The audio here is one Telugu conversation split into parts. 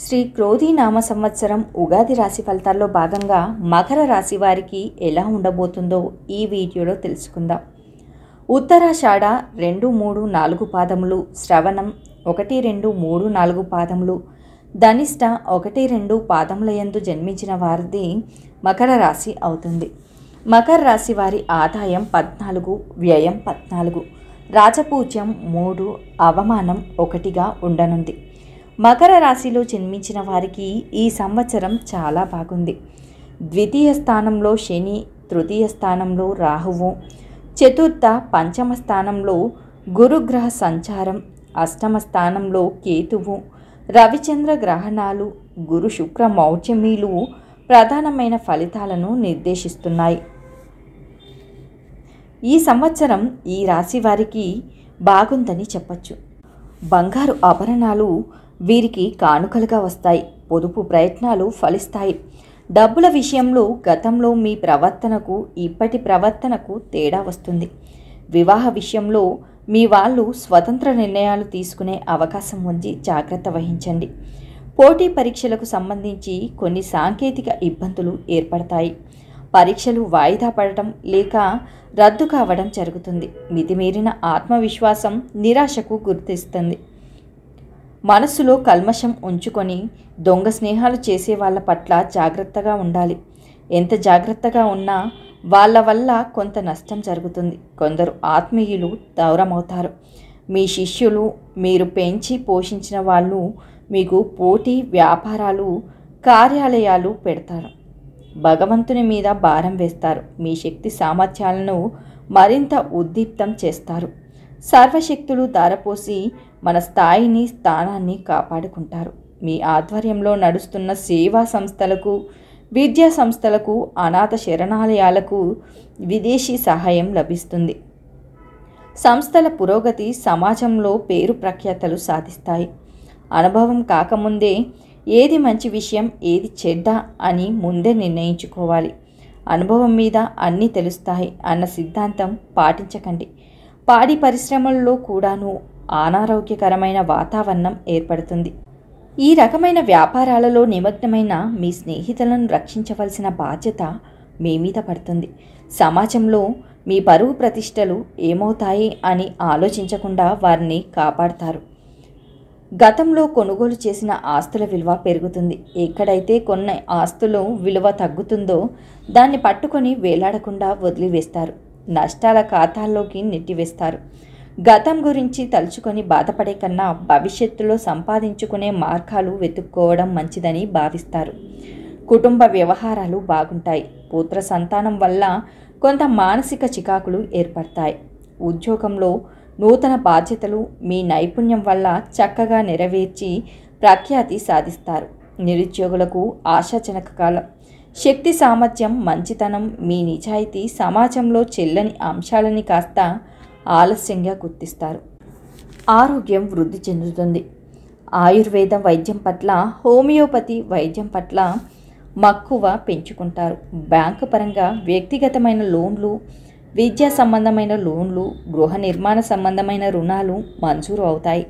శ్రీ క్రోధి నామ సంవత్సరం ఉగాది రాశి ఫలితాల్లో భాగంగా మకర రాశి వారికి ఎలా ఉండబోతుందో ఈ వీడియోలో తెలుసుకుందాం. ఉత్తరాషాఢ 2, 3, 4 పాదములు, శ్రవణం 1, 2, 3, 4 పాదములు, ధనిష్ట 1, 2 పాదముల యందు జన్మించిన వారిది మకర రాశి అవుతుంది. మకర రాశి వారి ఆదాయం 14, వ్యయం 14, రాజపూజ్యం 3, అవమానం 1గా ఉండనుంది. మకర రాశిలో జన్మించిన వారికి ఈ సంవత్సరం చాలా బాగుంది. ద్వితీయ స్థానంలో శని, తృతీయ స్థానంలో రాహువు, చతుర్థ పంచమ స్థానంలో గురుగ్రహ సంచారం, అష్టమ స్థానంలో కేతువు, రవిచంద్ర గ్రహణాలు, గురు శుక్ర మౌఢ్యమీలు ప్రధానమైన ఫలితాలను నిర్దేశిస్తున్నాయి. ఈ సంవత్సరం ఈ రాశి వారికి బాగుందని చెప్పచ్చు. బంగారు ఆభరణాలు వీరికి కానుకలుగా వస్తాయి. పొదుపు ప్రయత్నాలు ఫలిస్తాయి. డబ్బుల విషయంలో గతంలో మీ ప్రవర్తనకు ఇప్పటి ప్రవర్తనకు తేడా వస్తుంది. వివాహ విషయంలో మీ వాళ్ళు స్వతంత్ర నిర్ణయాలు తీసుకునే అవకాశం ఉంది, జాగ్రత్త వహించండి. పోటీ పరీక్షలకు సంబంధించి కొన్ని సాంకేతిక ఇబ్బందులు ఏర్పడతాయి. పరీక్షలు వాయిదా పడటం లేక రద్దు కావడం జరుగుతుంది. మితిమీరిన ఆత్మవిశ్వాసం నిరాశకు గుర్తిస్తుంది. మనసులో కల్మషం ఉంచుకొని దొంగ స్నేహాలు చేసే వాళ్ళ పట్ల జాగ్రత్తగా ఉండాలి. ఎంత జాగ్రత్తగా ఉన్నా వాళ్ళ వల్ల కొంత నష్టం జరుగుతుంది. కొందరు ఆత్మీయులు దూరమవుతారు. మీ శిష్యులు, మీరు పెంచి పోషించిన వాళ్ళు మీకు పోటీ వ్యాపారాలు, కార్యాలయాలు పెడతారు. భగవంతుని మీద భారం వేస్తారు. మీ శక్తి సామర్థ్యాలను మరింత ఉద్దీప్తం చేస్తారు. సర్వశక్తులు ధారపోసి మన స్థాయిని, స్థానాన్ని కాపాడుకుంటారు. మీ ఆధ్వర్యంలో నడుస్తున్న సేవా సంస్థలకు, విద్యా సంస్థలకు, అనాథ శరణాలయాలకు విదేశీ సహాయం లభిస్తుంది. సంస్థల పురోగతి సమాజంలో పేరు ప్రఖ్యాతలు సాధిస్తాయి. అనుభవం కాకముందే ఏది మంచి విషయం, ఏది చెడ్డ అని ముందే నిర్ణయించుకోవాలి. అనుభవం మీద అన్నీ తెలుస్తాయి అన్న సిద్ధాంతం పాటించకండి. పాడి పరిశ్రమల్లో కూడాను అనారోగ్యకరమైన వాతావరణం ఏర్పడుతుంది. ఈ రకమైన వ్యాపారాలలో నిమగ్నమైన మీ స్నేహితులను రక్షించవలసిన బాధ్యత మీ మీద పడుతుంది. సమాజంలో మీ పరువు ప్రతిష్టలు ఏమవుతాయి అని ఆలోచించకుండా వారిని కాపాడతారు. గతంలో కొనుగోలు చేసిన ఆస్తుల విలువ పెరుగుతుంది. ఎక్కడైతే కొన్ని ఆస్తుల విలువ తగ్గుతుందో దాన్ని పట్టుకొని వేలాడకుండా వదిలివేస్తారు. నష్టాల ఖాతాల్లోకి నెట్టివేస్తారు. గతం గురించి తలుచుకొని బాధపడే కన్నా భవిష్యత్తులో సంపాదించుకునే మార్గాలు వెతుక్కోవడం మంచిదని భావిస్తారు. కుటుంబ వ్యవహారాలు బాగుంటాయి. పుత్ర సంతానం వల్ల కొంత మానసిక చికాకులు ఏర్పడతాయి. ఉద్యోగంలో నూతన బాధ్యతలు మీ నైపుణ్యం వల్ల చక్కగా నెరవేర్చి ప్రఖ్యాతి సాధిస్తారు. నిరుద్యోగులకు ఆశాజనక కాలం. శక్తి సామర్థ్యం, మంచితనం, మీ నిజాయితీ సమాజంలో చెల్లని అంశాలని కాస్త ఆలస్యంగా గుర్తిస్తారు. ఆరోగ్యం వృద్ధి చెందుతుంది. ఆయుర్వేద వైద్యం పట్ల, హోమియోపతి వైద్యం పట్ల మక్కువ పెంచుకుంటారు. బ్యాంకు పరంగా వ్యక్తిగతమైన లోన్లు, విద్యా సంబంధమైన లోన్లు, గృహ నిర్మాణ సంబంధమైన రుణాలు మంజూరు అవుతాయి.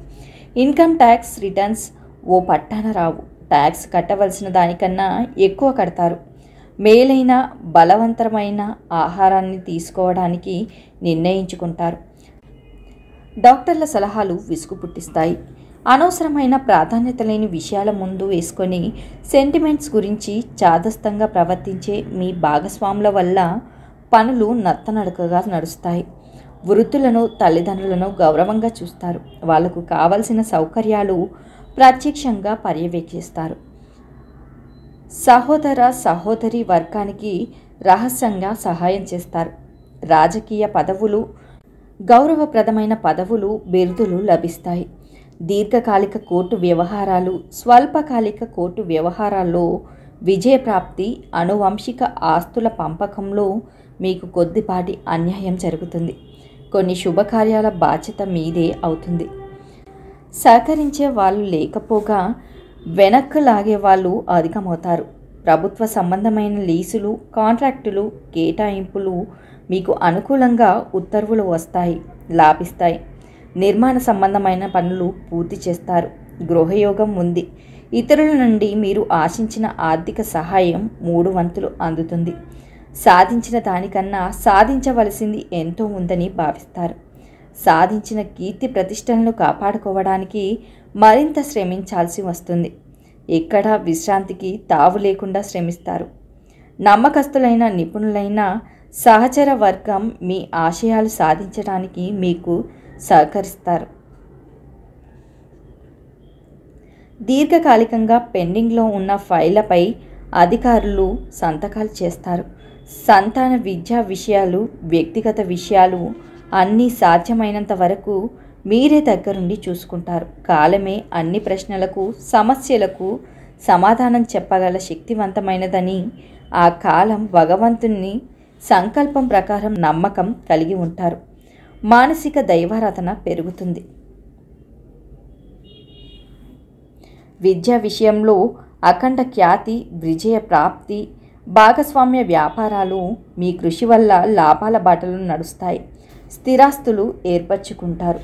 ఇన్కమ్ ట్యాక్స్ రిటర్న్స్ ఓ పట్టాన రావు. ట్యాక్స్ కట్టవలసిన దానికన్నా ఎక్కువ కడతారు. మేలైన బలవంతమైన ఆహారాన్ని తీసుకోవడానికి నిర్ణయించుకుంటారు. డాక్టర్ల సలహాలు విసుగు పుట్టిస్తాయి. అనవసరమైన ప్రాధాన్యత లేని విషయాల ముందు వేసుకొని సెంటిమెంట్స్ గురించి చాదస్తంగా ప్రవర్తించే మీ భాగస్వాముల వల్ల పనులు నత్తనడకగా నడుస్తాయి. వృద్ధులను, తల్లిదండ్రులను గౌరవంగా చూస్తారు. వాళ్లకు కావలసిన సౌకర్యాలు ప్రత్యక్షంగా పర్యవేక్షిస్తారు. సహోదర సహోదరి వర్గానికి రహస్యంగా సహాయం చేస్తారు. రాజకీయ పదవులు, గౌరవప్రదమైన పదవులు, బిరుదులు లభిస్తాయి. దీర్ఘకాలిక కోర్టు వ్యవహారాలు, స్వల్పకాలిక కోర్టు వ్యవహారాల్లో విజయప్రాప్తి. అనువంశిక ఆస్తుల పంపకంలో మీకు కొద్దిపాటి అన్యాయం జరుగుతుంది. కొన్ని శుభకార్యాల బాధ్యత మీదే అవుతుంది. సహకరించే వాళ్ళు లేకపోగా వెనక్కు లాగే వాళ్ళు అధికమవుతారు. ప్రభుత్వ సంబంధమైన లీసులు, కాంట్రాక్టులు, కేటాయింపులు మీకు అనుకూలంగా ఉత్తర్వులు వస్తాయి, లాభిస్తాయి. నిర్మాణ సంబంధమైన పనులు పూర్తి చేస్తారు. గృహయోగం ఉంది. ఇతరుల నుండి మీరు ఆశించిన ఆర్థిక సహాయం 3 వంతులు అందుతుంది. సాధించిన దానికన్నా సాధించవలసింది ఎంతో ఉందని భావిస్తారు. సాధించిన కీర్తి ప్రతిష్టలను కాపాడుకోవడానికి మరింత శ్రమించాల్సి వస్తుంది. ఎక్కడా విశ్రాంతికి తావు లేకుండా శ్రమిస్తారు. నమ్మకస్తులైన నిపుణులైన సహచర వర్గం మీ ఆశయాలు సాధించడానికి మీకు సహకరిస్తారు. దీర్ఘకాలికంగా పెండింగ్లో ఉన్న ఫైళ్లపై అధికారులు సంతకాలు చేస్తారు. సంతాన విద్యా విషయాలు, వ్యక్తిగత విషయాలు అన్నీ సాధ్యమైనంత వరకు మీరే దగ్గరుండి చూసుకుంటారు. కాలమే అన్ని ప్రశ్నలకు, సమస్యలకు సమాధానం చెప్పగల శక్తివంతమైనదని, ఆ కాలం భగవంతుని సంకల్పం ప్రకారం నమ్మకం కలిగి ఉంటారు. మానసిక దైవారాధన పెరుగుతుంది. విద్యా విషయంలో అఖండ ఖ్యాతి, విజయ ప్రాప్తి, భాగస్వామ్య వ్యాపారాలు మీ కృషి వల్ల లాభాల బాటలు నడుస్తాయి. స్థిరాస్తులు ఏర్పరచుకుంటారు.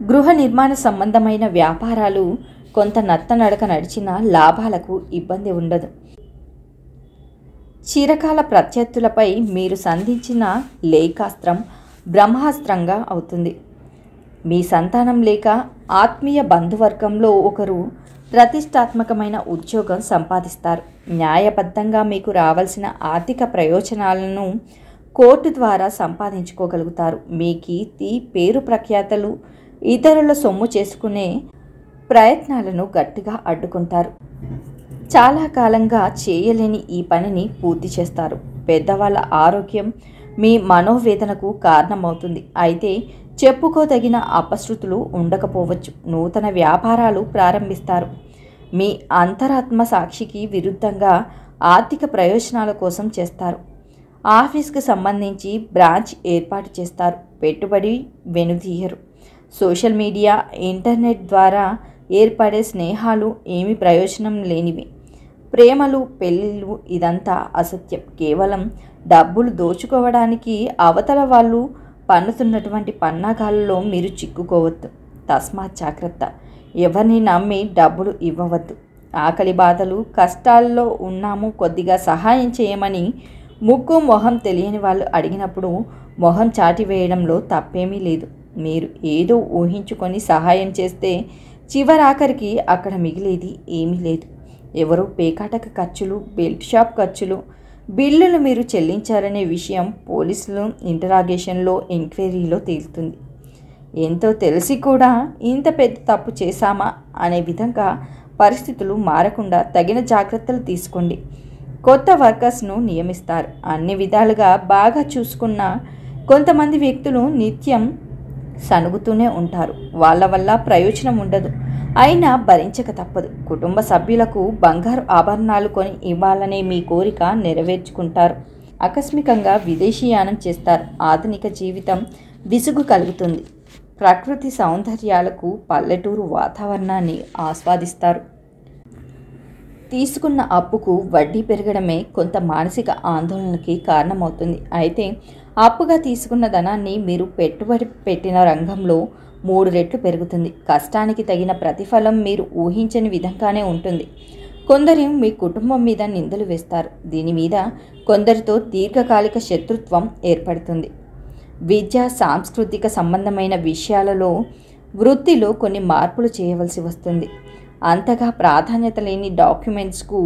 గృహ నిర్మాణ సంబంధమైన వ్యాపారాలు కొంత నత్తనడక నడిచిన లాభాలకు ఇబ్బంది ఉండదు. చిరకాల ప్రత్యర్థులపై మీరు సంధించిన లేఖాస్త్రం బ్రహ్మాస్త్రంగా అవుతుంది. మీ సంతానం లేక ఆత్మీయ బంధువర్గంలో ఒకరు ప్రతిష్టాత్మకమైన ఉద్యోగం సంపాదిస్తారు. న్యాయబద్ధంగా మీకు రావాల్సిన ఆర్థిక ప్రయోజనాలను కోర్టు ద్వారా సంపాదించుకోగలుగుతారు. మీ కీర్తి, పేరు ప్రఖ్యాతలు ఇతరుల సొమ్ము చేసుకునే ప్రయత్నాలను గట్టిగా అడ్డుకుంటారు. చాలా కాలంగా చేయలేని ఈ పనిని పూర్తి చేస్తారు. పెద్దవాళ్ళ ఆరోగ్యం మీ మనోవేదనకు కారణమవుతుంది. అయితే చెప్పుకోదగిన అపశృతులు ఉండకపోవచ్చు. నూతన వ్యాపారాలు ప్రారంభిస్తారు. మీ అంతరాత్మ సాక్షికి విరుద్ధంగా ఆర్థిక ప్రయోజనాల కోసం చేస్తారు. ఆఫీస్కి సంబంధించి బ్రాంచ్ ఏర్పాటు చేస్తారు. పెట్టుబడి వెనుదీయరు. సోషల్ మీడియా, ఇంటర్నెట్ ద్వారా ఏర్పడే స్నేహాలు ఏమీ ప్రయోజనం లేనివి. ప్రేమలు, పెళ్ళిళ్ళు ఇదంతా అసత్యం. కేవలం డబ్బులు దోచుకోవడానికి అవతల వాళ్ళు పన్నుతున్నటువంటి పన్నాగాలలో మీరు చిక్కుకోవద్దు. తస్మాత్ జాగ్రత్త. ఎవరిని నమ్మి డబ్బులు ఇవ్వవద్దు. ఆకలి బాధలు, కష్టాల్లో ఉన్నాము, కొద్దిగా సహాయం చేయమని ముక్కు మొహం తెలియని వాళ్ళు అడిగినప్పుడు మొహం చాటివేయడంలో తప్పేమీ లేదు. మీరు ఏదో ఊహించుకొని సహాయం చేస్తే చివరాఖరికి అక్కడ మిగిలేది ఏమీ లేదు. ఎవరో పేకాటక ఖర్చులు, బెల్ట్ షాప్ ఖర్చులు, బిల్లులు మీరు చెల్లించారనే విషయం పోలీసులు ఇంటరాగేషన్లో, ఎంక్వైరీలో తేలుతుంది. ఎంతో తెలిసి కూడా ఇంత పెద్ద తప్పు చేశామా అనే విధంగా పరిస్థితులు మారకుండా తగిన జాగ్రత్తలు తీసుకోండి. కొత్త వర్కర్స్ను నియమిస్తారు. అన్ని విధాలుగా బాగా చూసుకున్న కొంతమంది వ్యక్తులు నిత్యం సనుగుతూనే ఉంటారు. వాళ్ళ వల్ల ప్రయోజనం ఉండదు. అయినా భరించక తప్పదు. కుటుంబ సభ్యులకు బంగారు ఆభరణాలు కొని ఇవ్వాలనే మీ కోరిక నెరవేర్చుకుంటారు. ఆకస్మికంగా విదేశీయానం చేస్తారు. ఆధునిక జీవితం విసుగు కలుగుతుంది. ప్రకృతి సౌందర్యాలకు, పల్లెటూరు వాతావరణాన్ని ఆస్వాదిస్తారు. తీసుకున్న అప్పుకు వడ్డీ పెరగడమే కొంత మానసిక ఆందోళనకి కారణమవుతుంది. అయితే అప్పుగా తీసుకున్న ధనాన్ని మీరు పెట్టుబడి పెట్టిన రంగంలో 3 రెట్లు పెరుగుతుంది. కష్టానికి తగిన ప్రతిఫలం మీరు ఊహించని విధంగానే ఉంటుంది. కొందరు మీ కుటుంబం మీద నిందలు వేస్తారు. దీని మీద కొందరితో దీర్ఘకాలిక శత్రుత్వం ఏర్పడుతుంది. విద్య, సాంస్కృతిక సంబంధమైన విషయాలలో, వృత్తిలో కొన్ని మార్పులు చేయవలసి వస్తుంది. అంతగా ప్రాధాన్యత లేని డాక్యుమెంట్స్కు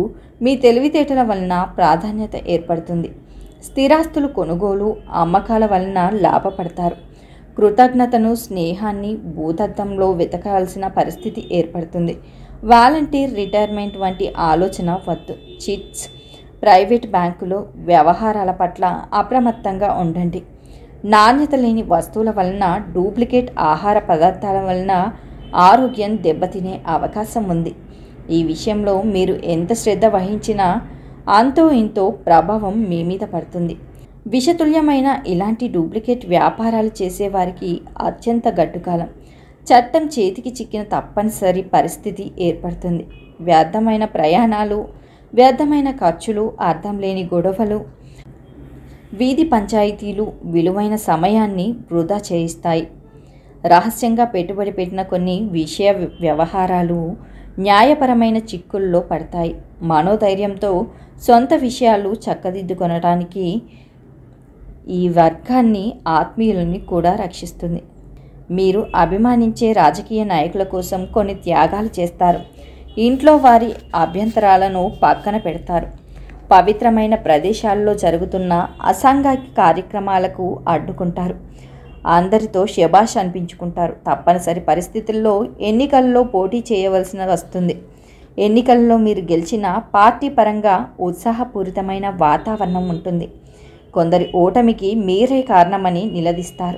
మీ తెలివితేటల వలన ప్రాధాన్యత ఏర్పడుతుంది. స్థిరాస్తులు కొనుగోలు, అమ్మకాల వలన లాభపడతారు. కృతజ్ఞతను, స్నేహాన్ని భూతద్దంలో వెతకాల్సిన పరిస్థితి ఏర్పడుతుంది. వాలంటీర్ రిటైర్మెంట్ వంటి ఆలోచన వద్దు. చిట్స్, ప్రైవేట్ బ్యాంకులో వ్యవహారాల పట్ల అప్రమత్తంగా ఉండండి. నాణ్యత లేని వస్తువుల వలన, డూప్లికేట్ ఆహార పదార్థాల వలన ఆరోగ్యం దెబ్బతినే అవకాశం ఉంది. ఈ విషయంలో మీరు ఎంత శ్రద్ధ వహించినా అంతో ఇంతో ప్రభావం మీ మీద పడుతుంది. విషతుల్యమైన ఇలాంటి డూప్లికేట్ వ్యాపారాలు చేసేవారికి అత్యంత గడ్డుకాలం. చట్టం చేతికి చిక్కిన తప్పనిసరి పరిస్థితి ఏర్పడుతుంది. వ్యర్థమైన ప్రయాణాలు, వ్యర్థమైన ఖర్చులు, అర్థం లేని గొడవలు, వీధి పంచాయతీలు విలువైన సమయాన్ని వృధా చేయిస్తాయి. రహస్యంగా పెట్టుబడి పెట్టిన కొన్ని వ్యవహారాలు న్యాయపరమైన చిక్కుల్లో పడతాయి. మనోధైర్యంతో సొంత విషయాలు చక్కదిద్దుకొనడానికి ఈ వర్గాన్ని ఆత్మీయులని కూడా రక్షిస్తుంది. మీరు అభిమానించే రాజకీయ నాయకుల కోసం కొన్ని త్యాగాలు చేస్తారు. ఇంట్లో వారి అభ్యంతరాలను పక్కన పెడతారు. పవిత్రమైన ప్రదేశాల్లో జరుగుతున్న అసాంఘిక కార్యక్రమాలకు అడ్డుకుంటారు. అందరితో శభాష్ అనిపించుకుంటారు. తప్పనిసరి పరిస్థితుల్లో ఎన్నికల్లో పోటీ చేయవలసి వస్తుంది. ఎన్నికల్లో మీరు గెలిచిన పార్టీ పరంగా ఉత్సాహపూరితమైన వాతావరణం ఉంటుంది. కొందరి ఓటమికి మీరే కారణమని నిలదీస్తారు.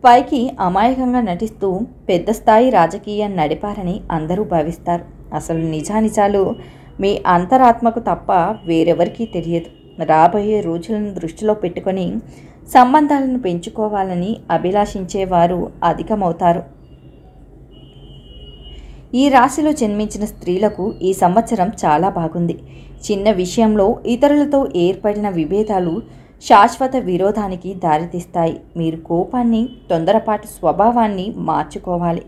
పైకి అమాయకంగా నటిస్తూ పెద్ద స్థాయి రాజకీయం నడిపారని అందరూ భావిస్తారు. అసలు నిజానిజాలు మీ అంతరాత్మకు తప్ప వేరెవరికీ తెలియదు. రాబోయే రోజులను దృష్టిలో పెట్టుకొని సంబంధాలను పెంచుకోవాలని అభిలాషించేవారు అధికమవుతారు. ఈ రాశిలో జన్మించిన స్త్రీలకు ఈ సంవత్సరం చాలా బాగుంది. చిన్న విషయంలో ఇతరులతో ఏర్పడిన విభేదాలు శాశ్వత విరోధానికి దారితీస్తాయి. మీరు కోపాన్ని, తొందరపాటు స్వభావాన్ని మార్చుకోవాలి.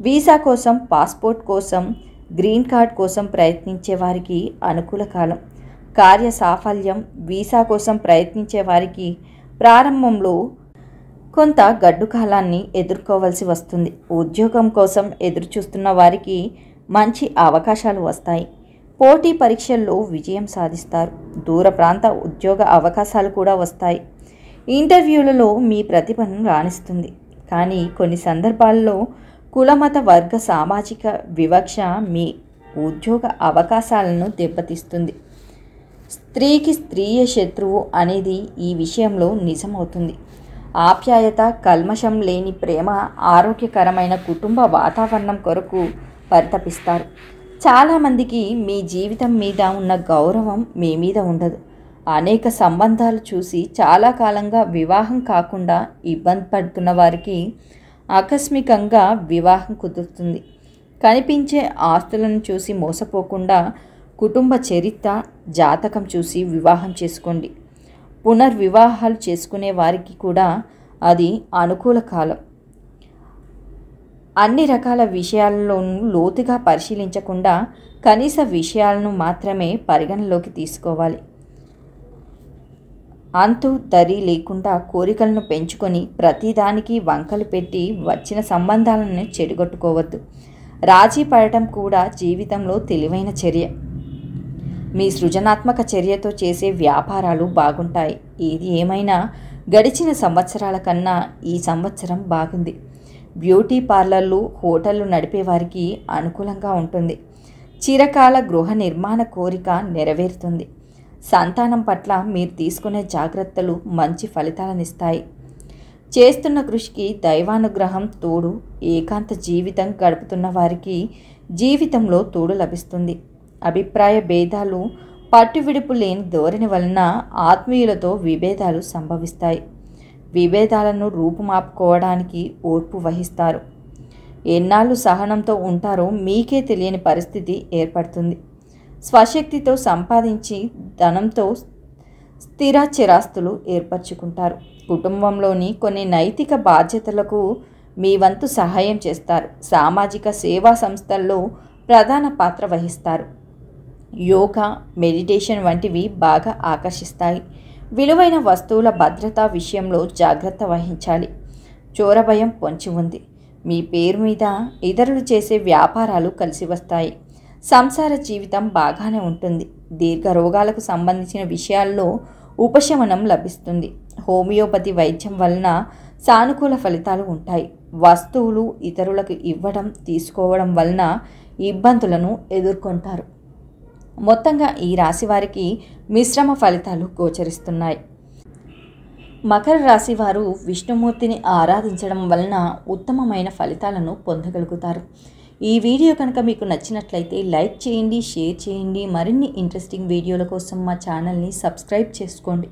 వీసా కోసం, పాస్పోర్ట్ కోసం, గ్రీన్ కార్డ్ కోసం ప్రయత్నించే వారికి అనుకూల కాలం. కార్య సాఫల్యం. వీసా కోసం ప్రయత్నించే వారికి ప్రారంభంలో కొంత గడ్డు కాలాన్ని ఎదుర్కోవాల్సి వస్తుంది. ఉద్యోగం కోసం ఎదురుచూస్తున్న వారికి మంచి అవకాశాలు వస్తాయి. పోటీ పరీక్షల్లో విజయం సాధిస్తారు. దూర ప్రాంత ఉద్యోగ అవకాశాలు కూడా వస్తాయి. ఇంటర్వ్యూలలో మీ ప్రతిభను రాణిస్తుంది. కానీ కొన్ని సందర్భాల్లో కులమత వర్గ సామాజిక వివక్ష మీ ఉద్యోగ అవకాశాలను దెబ్బతీస్తుంది. స్త్రీకి స్త్రీయే శత్రువు అనేది ఈ విషయంలో నిజమవుతుంది. ఆప్యాయత, కల్మషం లేని ప్రేమ, ఆరోగ్యకరమైన కుటుంబ వాతావరణం కొరకు పరితపిస్తారు. చాలామందికి మీ జీవితం మీద ఉన్న గౌరవం మీ మీద ఉండదు. అనేక సంబంధాలు చూసి చాలా కాలంగా వివాహం కాకుండా ఇబ్బంది పడుతున్న వారికి ఆకస్మికంగా వివాహం కుదురుతుంది. కనిపించే ఆస్తులను చూసి మోసపోకుండా కుటుంబ చరిత్ర, జాతకం చూసి వివాహం చేసుకోండి. పునర్వివాహాలు చేసుకునే వారికి కూడా అది అనుకూల కాలం. అన్ని రకాల విషయాల్లోనూ లోతుగా పరిశీలించకుండా కనీస విషయాలను మాత్రమే పరిగణలోకి తీసుకోవాలి. అంతు దరి లేకుండా కోరికలను పెంచుకొని ప్రతిదానికి వంకలు పెట్టి వచ్చిన సంబంధాలను చెడగొట్టుకోవద్దు. రాజీ పడటం కూడా జీవితంలో తెలివైన చర్య. మీ సృజనాత్మక చర్యతో చేసే వ్యాపారాలు బాగుంటాయి. ఏది ఏమైనా గడిచిన సంవత్సరాల కన్నా ఈ సంవత్సరం బాగుంది. బ్యూటీ పార్లర్లు, హోటళ్లు నడిపేవారికి అనుకూలంగా ఉంటుంది. చిరకాల గృహ నిర్మాణ కోరిక నెరవేరుతుంది. సంతానం పట్ల మీరు తీసుకునే జాగ్రత్తలు మంచి ఫలితాలనిస్తాయి. చేస్తున్న కృషికి దైవానుగ్రహం తోడు. ఏకాంత జీవితం గడుపుతున్న వారికి జీవితంలో తోడు లభిస్తుంది. అభిప్రాయ భేదాలు, పట్టువిడుపు లేని ధోరణి వలన ఆత్మీయులతో విభేదాలు సంభవిస్తాయి. విభేదాలను రూపుమాపుకోవడానికి ఓర్పు వహిస్తారు. ఎన్నాళ్ళు సహనంతో ఉంటారో మీకే తెలియని పరిస్థితి ఏర్పడుతుంది. స్వశక్తితో సంపాదించి ధనంతో స్థిర చిరాస్తులు ఏర్పరచుకుంటారు. కుటుంబంలోని కొన్ని నైతిక బాధ్యతలకు మీ వంతు సహాయం చేస్తారు. సామాజిక సేవా సంస్థల్లో ప్రధాన పాత్ర వహిస్తారు. యోగా, మెడిటేషన్ వంటివి బాగా ఆకర్షిస్తాయి. విలువైన వస్తువుల భద్రతా విషయంలో జాగ్రత్త వహించాలి. చోరభయం పొంచి ఉంది. మీ పేరు మీద ఇతరులు చేసే వ్యాపారాలు కలిసి వస్తాయి. సంసార జీవితం బాగానే ఉంటుంది. దీర్ఘ రోగాలకు సంబంధించిన విషయాల్లో ఉపశమనం లభిస్తుంది. హోమియోపతి వైద్యం వలన సానుకూల ఫలితాలు ఉంటాయి. వస్తువులు ఇతరులకు ఇవ్వడం, తీసుకోవడం వలన ఇబ్బందులను ఎదుర్కొంటారు. మొత్తంగా ఈ రాశి వారికి మిశ్రమ ఫలితాలు గోచరిస్తున్నాయి. మకర రాశి వారు విష్ణుమూర్తిని ఆరాధించడం వలన ఉత్తమమైన ఫలితాలను పొందగలుగుతారు. ఈ వీడియో కనుక మీకు నచ్చినట్లయితే లైక్ చేయండి, షేర్ చేయండి. మరిన్ని ఇంట్రెస్టింగ్ వీడియోల కోసం మా ఛానల్ని సబ్స్క్రైబ్ చేసుకోండి.